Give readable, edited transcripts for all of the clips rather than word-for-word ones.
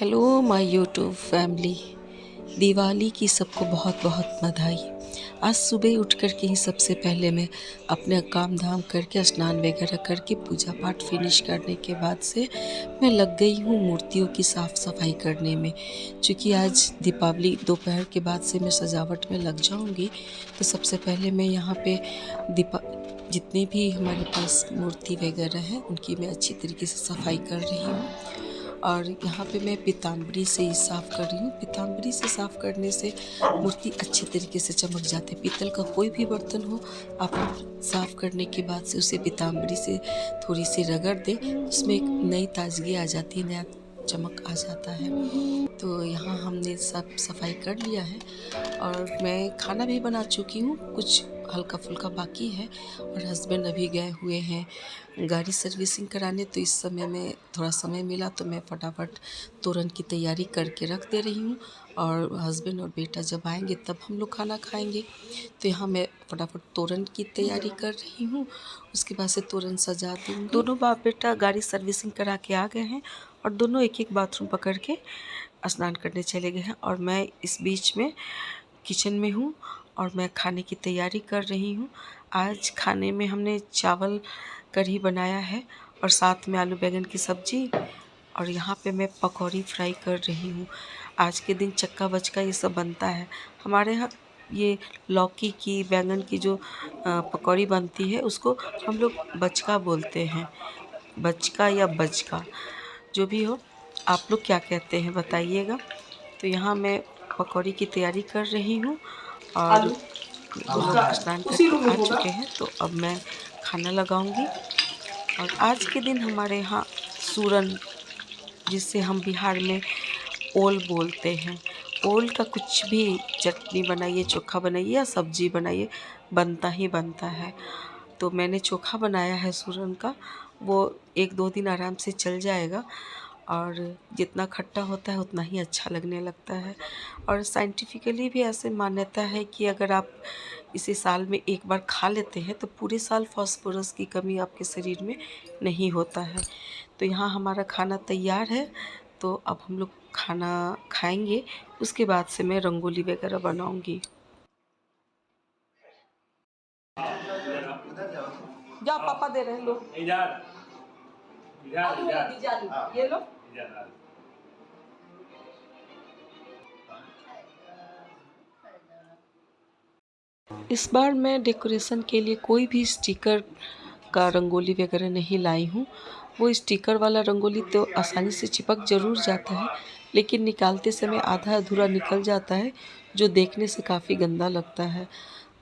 Hello my YouTube family. Diwali की सबको बहुत बहुत बधाई। आज सुबह उठ कर के ही सबसे पहले मैं अपने काम धाम करके स्नान वगैरह करके पूजा पाठ फिनिश करने के बाद से मैं लग गई हूँ मूर्तियों की साफ़ सफाई करने में। क्योंकि आज दीपावली दोपहर के बाद से मैं सजावट में लग जाऊँगी, तो सबसे पहले मैं यहाँ पे दीपा जितनी भी हमारे पास मूर्ति वगैरह है उनकी मैं अच्छी तरीके से सफाई कर रही हूँ। और यहाँ पे मैं पीताम्बरी से ही साफ़ कर रही हूँ। पीताम्बरी से साफ़ करने से मूर्ति अच्छे तरीके से चमक जाते। पीतल का कोई भी बर्तन हो, आप साफ़ करने के बाद से उसे पीताम्बरी से थोड़ी सी रगड़ दें, उसमें एक नई ताजगी आ जाती है, नया चमक आ जाता है। तो यहाँ हमने सब सफाई कर लिया है और मैं खाना भी बना चुकी हूँ, कुछ हल्का फुल्का बाकी है। और हस्बैंड अभी गए हुए हैं गाड़ी सर्विसिंग कराने, तो इस समय में थोड़ा समय मिला तो मैं फटाफट तोरन की तैयारी करके रख दे रही हूँ। और हस्बैंड और बेटा जब आएंगे तब हम लोग खाना खाएंगे। तो यहाँ मैं फटाफट तोरन की तैयारी कर रही हूँ, उसके बाद से तोरन सजा दूँगी। दोनों बाप बेटा गाड़ी सर्विसिंग करा के आ गए हैं और दोनों एक एक बाथरूम पकड़ के स्नान करने चले गए हैं और मैं इस बीच में किचन में हूँ और मैं खाने की तैयारी कर रही हूँ। आज खाने में हमने चावल कढ़ी बनाया है और साथ में आलू बैंगन की सब्ज़ी, और यहाँ पे मैं पकौड़ी फ्राई कर रही हूँ। आज के दिन चक्का बचका ये सब बनता है हमारे यहाँ। ये लौकी की बैंगन की जो पकौड़ी बनती है उसको हम लोग बचका बोलते हैं। बचका या बचका जो भी हो, आप लोग क्या कहते हैं बताइएगा। तो यहाँ मैं पकौड़ी की तैयारी कर रही हूँ और वो लोग स्नान करके आ चुके हैं, तो अब मैं खाना लगाऊंगी। और आज के दिन हमारे यहाँ सूरन, जिसे हम बिहार में ओल बोलते हैं, ओल का कुछ भी चटनी बनाइए, चोखा बनाइए या सब्जी बनाइए, बनता ही बनता है। तो मैंने चोखा बनाया है सूरन का, वो एक दो दिन आराम से चल जाएगा और जितना खट्टा होता है उतना ही अच्छा लगने लगता है। और साइंटिफिकली भी ऐसे मान्यता है कि अगर आप इसे साल में एक बार खा लेते हैं तो पूरे साल फास्फोरस की कमी आपके शरीर में नहीं होता है। तो यहाँ हमारा खाना तैयार है, तो अब हम लोग खाना खाएंगे, उसके बाद से मैं रंगोली वगैरह बनाऊंगी। जा पापा दे रहे हैं, लो आलू वाला दीजिए, आलू ये लो। इस बार मैं डेकोरेशन के लिए कोई भी स्टिकर का रंगोली वगैरह नहीं लाई हूँ। वो स्टिकर वाला रंगोली तो आसानी से चिपक ज़रूर जाता है, लेकिन निकालते समय आधा अधूरा निकल जाता है, जो देखने से काफ़ी गंदा लगता है।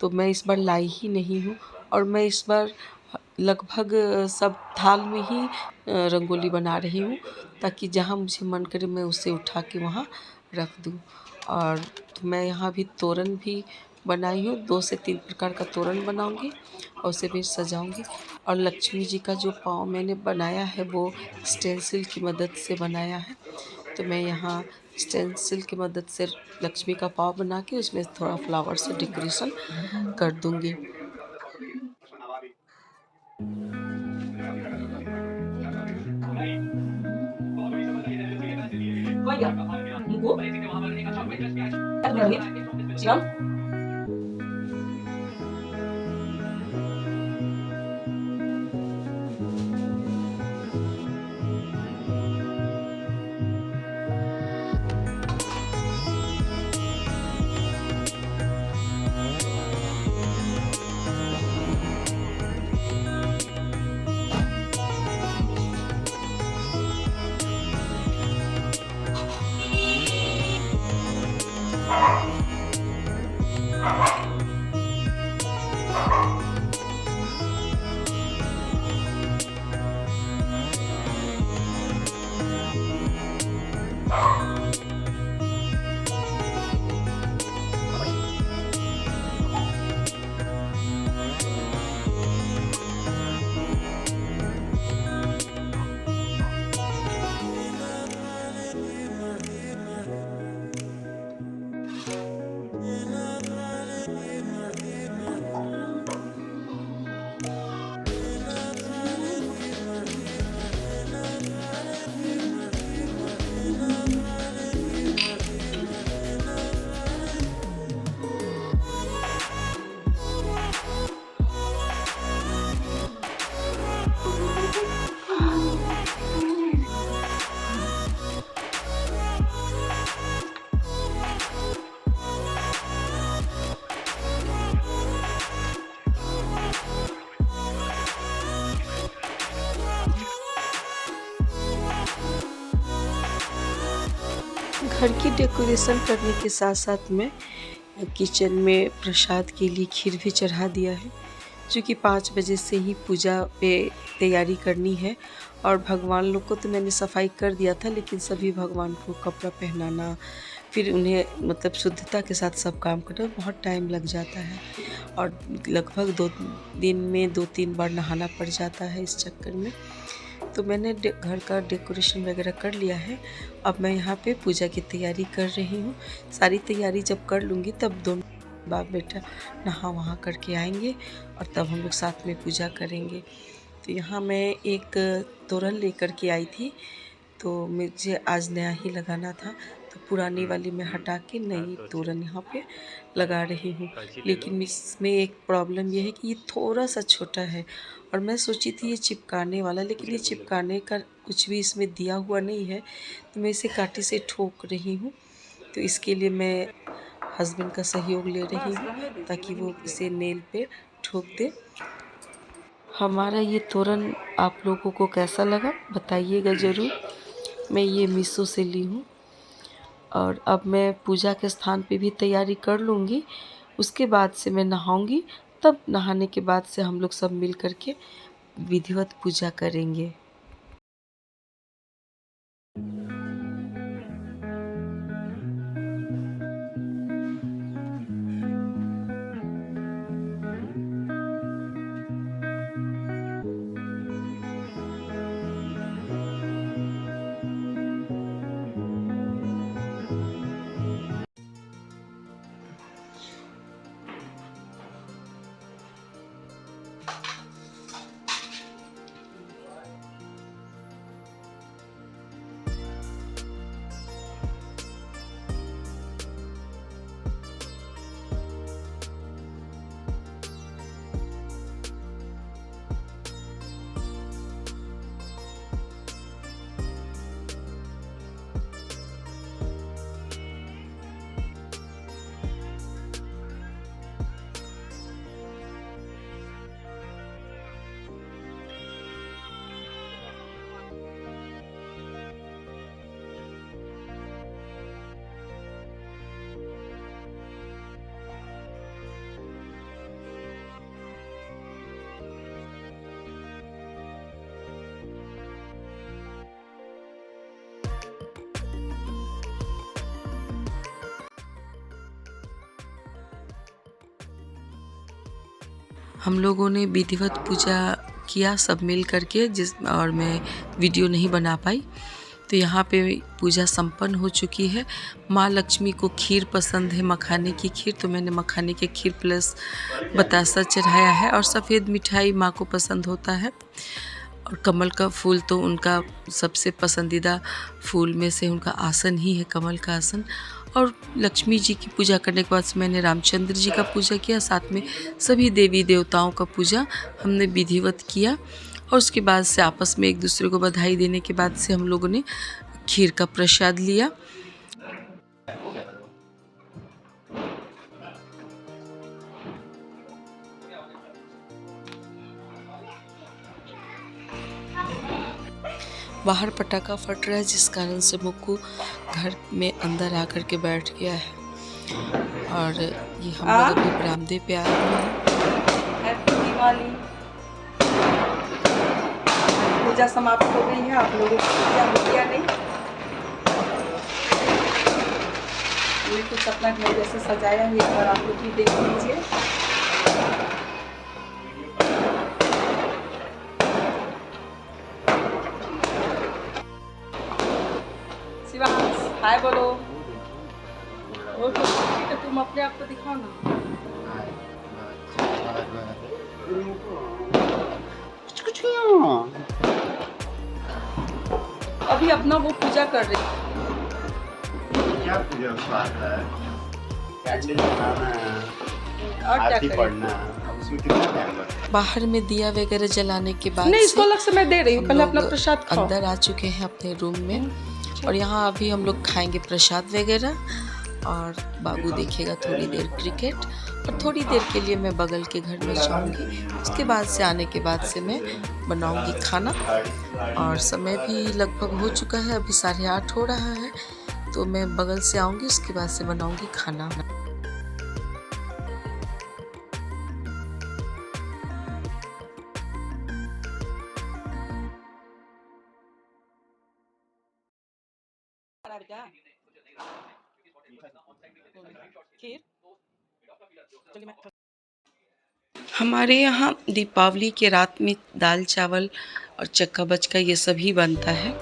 तो मैं इस बार लाई ही नहीं हूँ और मैं इस बार लगभग सब थाल में ही रंगोली बना रही हूँ, ताकि जहाँ मुझे मन करे मैं उसे उठा के वहाँ रख दूँ। और तो मैं यहाँ भी तोरण भी बनाई हूँ, 2 से 3 प्रकार का तोरण बनाऊँगी और उसे भी सजाऊँगी। और लक्ष्मी जी का जो पाँव मैंने बनाया है वो स्टेंसिल की मदद से बनाया है, तो मैं यहाँ स्टेंसिल की मदद से लक्ष्मी का पाँव बना के उसमें थोड़ा फ्लावर से डेकोरेशन कर दूँगी। घर की डेकोरेशन करने के साथ साथ में किचन में प्रसाद के लिए खीर भी चढ़ा दिया है, क्योंकि 5 बजे से ही पूजा पे तैयारी करनी है। और भगवान लोग को तो मैंने सफाई कर दिया था, लेकिन सभी भगवान को कपड़ा पहनाना, फिर उन्हें मतलब शुद्धता के साथ सब काम करना बहुत टाइम लग जाता है। और लगभग 2 दिन में 2-3 बार नहाना पड़ जाता है इस चक्कर में। तो मैंने घर का डेकोरेशन वगैरह कर लिया है। अब मैं यहाँ पे पूजा की तैयारी कर रही हूँ। सारी तैयारी जब कर लूँगी तब दोनों बाप बेटा नहा वहाँ करके आएंगे और तब हम लोग साथ में पूजा करेंगे। तो यहाँ मैं एक तोरण लेकर के आई थी, तो मुझे आज नया ही लगाना था, तो पुरानी वाली मैं हटा के नई तोरण यहाँ पे लगा रही हूँ। लेकिन इसमें एक प्रॉब्लम ये है कि ये थोड़ा सा छोटा है, और मैं सोची थी ये चिपकाने वाला, लेकिन ये चिपकाने का कुछ भी इसमें दिया हुआ नहीं है। तो मैं इसे कांटे से ठोक रही हूँ। तो इसके लिए मैं हस्बैंड का सहयोग ले रही हूँ ताकि वो इसे नेल पे ठोक दे। हमारा ये तोरण आप लोगों को कैसा लगा बताइएगा ज़रूर। मैं ये मीशो से ली हूँ। और अब मैं पूजा के स्थान पे भी तैयारी कर लूँगी। उसके बाद से मैं नहाऊँगी, तब नहाने के बाद से हम लोग सब मिल कर के विधिवत पूजा करेंगे। हम लोगों ने विधिवत पूजा किया सब मिल करके, और मैं वीडियो नहीं बना पाई। तो यहाँ पे पूजा संपन्न हो चुकी है। माँ लक्ष्मी को खीर पसंद है, मखाने की खीर, तो मैंने मखाने की खीर प्लस बतासा चढ़ाया है। और सफ़ेद मिठाई माँ को पसंद होता है। और कमल का फूल तो उनका सबसे पसंदीदा फूल में से उनका आसन ही है, कमल का आसन। और लक्ष्मी जी की पूजा करने के बाद से मैंने रामचंद्र जी का पूजा किया, साथ में सभी देवी देवताओं का पूजा हमने विधिवत किया। और उसके बाद से आपस में एक दूसरे को बधाई देने के बाद से हम लोगों ने खीर का प्रसाद लिया। बाहर पटाखा फट रहा है, जिस कारण से मुक्कू घर में अंदर आकर के बैठ गया है। और ये हम लोग अभी बरामदे पे आए हुए हैं। हैप्पी दिवाली। पूजा समाप्त हो गई है। आप लोगों को पूजा हो गया नहीं? ये कुछ अपना घर जैसे सजाया है, एक बार आप लोग भी देख लीजिए। हाय बोलो। और ठीक है, तुम अपने आप को दिखाओ ना। अभी अपना वो पूजा कर रही है। क्या पूजा है? और क्या करना? बाहर में दिया वगैरह जलाने के बाद नहीं, इसको अलग से मैं दे रही हूँ। पहले अपना प्रसाद खाओ। अंदर आ चुके हैं अपने रूम में, और यहाँ अभी हम लोग खाएंगे प्रसाद वगैरह। और बाबू देखेगा थोड़ी देर क्रिकेट, और थोड़ी देर के लिए मैं बगल के घर में जाऊँगी। उसके बाद से आने के बाद से मैं बनाऊँगी खाना। और समय भी लगभग हो चुका है, अभी 8:30 हो रहा है। तो मैं बगल से आऊँगी, उसके बाद से बनाऊँगी खाना। हमारे यहाँ दीपावली के रात में दाल चावल और चक्का बचका ये सभी बनता है।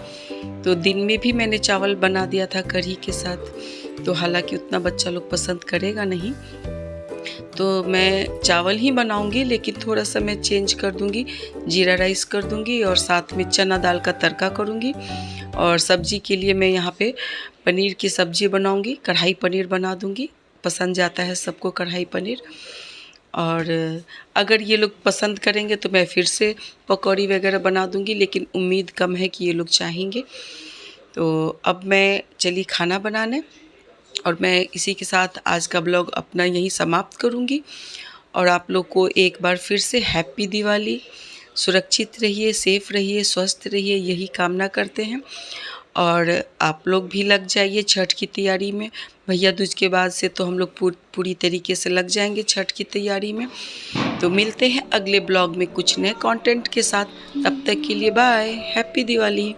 तो दिन में भी मैंने चावल बना दिया था कढ़ी के साथ, तो हालांकि उतना बच्चा लोग पसंद करेगा नहीं, तो मैं चावल ही बनाऊंगी, लेकिन थोड़ा सा मैं चेंज कर दूंगी, जीरा राइस कर दूंगी और साथ में चना दाल का तड़का करूंगी। और सब्जी के लिए मैं यहाँ पे पनीर की सब्जी बनाऊंगी, कढ़ाई पनीर बना दूंगी, पसंद जाता है सबको कढ़ाई पनीर। और अगर ये लोग पसंद करेंगे तो मैं फिर से पकौड़ी वगैरह बना दूंगी, लेकिन उम्मीद कम है कि ये लोग चाहेंगे। तो अब मैं चली खाना बनाने, और मैं इसी के साथ आज का ब्लॉग अपना यहीं समाप्त करूंगी। और आप लोग को एक बार फिर से हैप्पी दिवाली। सुरक्षित रहिए, सेफ रहिए, स्वस्थ रहिए, यही कामना करते हैं। और आप लोग भी लग जाइए छठ की तैयारी में। भैया दूज के बाद से तो हम लोग पूरी तरीके से लग जाएंगे छठ की तैयारी में। तो मिलते हैं अगले ब्लॉग में कुछ नए कंटेंट के साथ। तब तक के लिए बाय, हैप्पी दिवाली।